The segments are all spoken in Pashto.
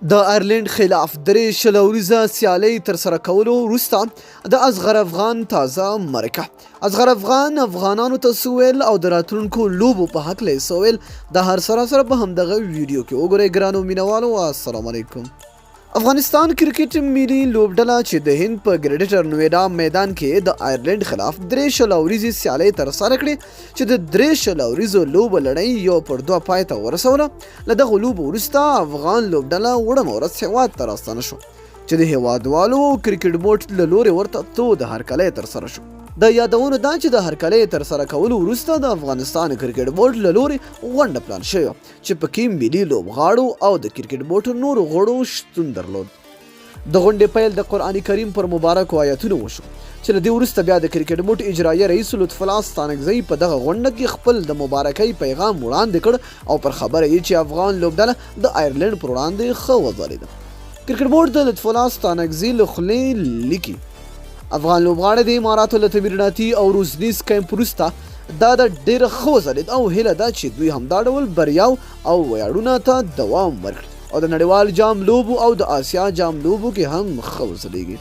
د آیرلینډ خلاف درې شل اوریزه سیالۍ ترسره کولو وروسته د اصغر افغان تازه مرکه اصغر افغان افغانانو ته څه ویل او د راتلونکو لوبو په هکله یې څه ویل د هر سره په همدغه ویډیو کې وګورئ ګرانو مینوالو. السلام علیکم. افغانستان کرکټ ملي لوبډله چې د هند په ګریټر نویډا میدان کې د آیرلینډ خلاف درې شل اوریزې سیالۍ ترسره کړې چې د درې شل اوریزو لوبو لړۍ 1-2 پای ته ورسوله. له دغو لوبو وروسته افغان لوبډله وړمه ورځ هېواد ته راستنه شو چې د هېوادوالو کرکټ بورډ له لورې ورته تو د هرکلی ترسره شو. د یادونو دا چې د هرکلی ترسره کولو وروسته د افغانستان کرکټ بورډ له لورې غونډه پلان شوې چې پکې ملي لوبغاړو او د کرکټ بورډ نورو غړو شتون درلود. د غونډې پیل د قرآن کریم پر مبارکو آیتونو وشو چې له دې وروسته بیا د کرکټ بورډ اجرایي رئیس لطف الله ستانکزی په دغه غونډه کې خپل د مبارکۍ پیغام وړاندې کړ او پر خبره یې چې افغان لوبډله د آیرلینډ پر وړاندې ښه وځلېده. کرکټ بورډ د لطف الله ستانکزي له خولې لیکي افغان لوبغاړي د اماراتو له تمریناتي او روزنیز کیمپ وروسته دا د ډېره ښه وځلېد او هیله ده چې دوی همدا ډول بریاو او ویاړونو ته دوام ورکړي او د نړیوال جام لوبو او د آسیا جام لوبو کې هم ښه وځلېږي.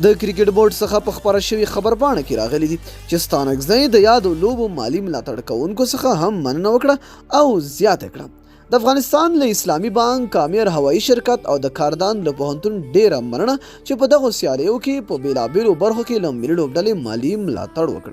د کرکټ بورډ څخه په خپره شوې خبرپاڼه کې راغلي دي چې ستانکزی د یادو لوبو مالي ملاتړ کوونکو څخه هم مننه وکړه او زیاته کړه. د افغانستان له اسلامي بانک، کامیر هوایي شرکت او د کاردان له پوهنتون ډیره مننه چې په دغو سیالیو کې په بیلابیلو برخو کې له ملي لوبډلې مالي ملاتړ وکړ.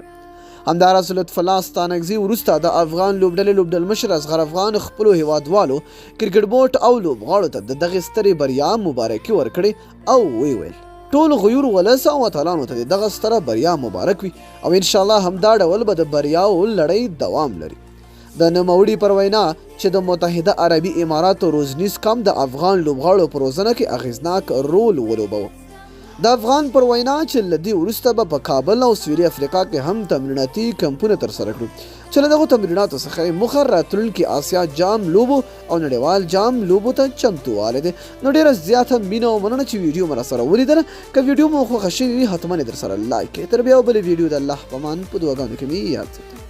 همداراز لطف الله ستانکزي وروسته د افغان لوبډلې لوبډلمشر اصغر افغان خپلو هیوادوالو کرکټ بورډ او لوبغاړو ته د دغې سترې بریا مبارکي ورکړې او ویې ویل ټول غیور ولس او اتلانو ته دغه ستره بریا مبارک وي او انشاءالله همدا ډول به د بریاو لړۍ دوام لري. د نوموړي پر وینا چې د متحده عربي اماراتو روزنیز کم د افغان لوبغاړو په روزنه کې اغیزناک رول ولوباوه. د افغان پر وینا چې له دې وروسته به په کابل او سویلي افریقا کې هم تمریناتي کمپونه ترسره کړو چې له دغو تمریناتو څخه یې موخه راتلونکي آسیا جام لوبو او نړیوال جام لوبو ته چمتووالی دی. نو ډېره زیاته مینه او مننه چې ویډیو مو راسره ولیدله. که ویډیو مو خوښه شوې وي حتما یې درسره لایک کړئ. تر بیا بلې ویډیو د الله په امان په دعاګانو کې مې یاد ساتئ.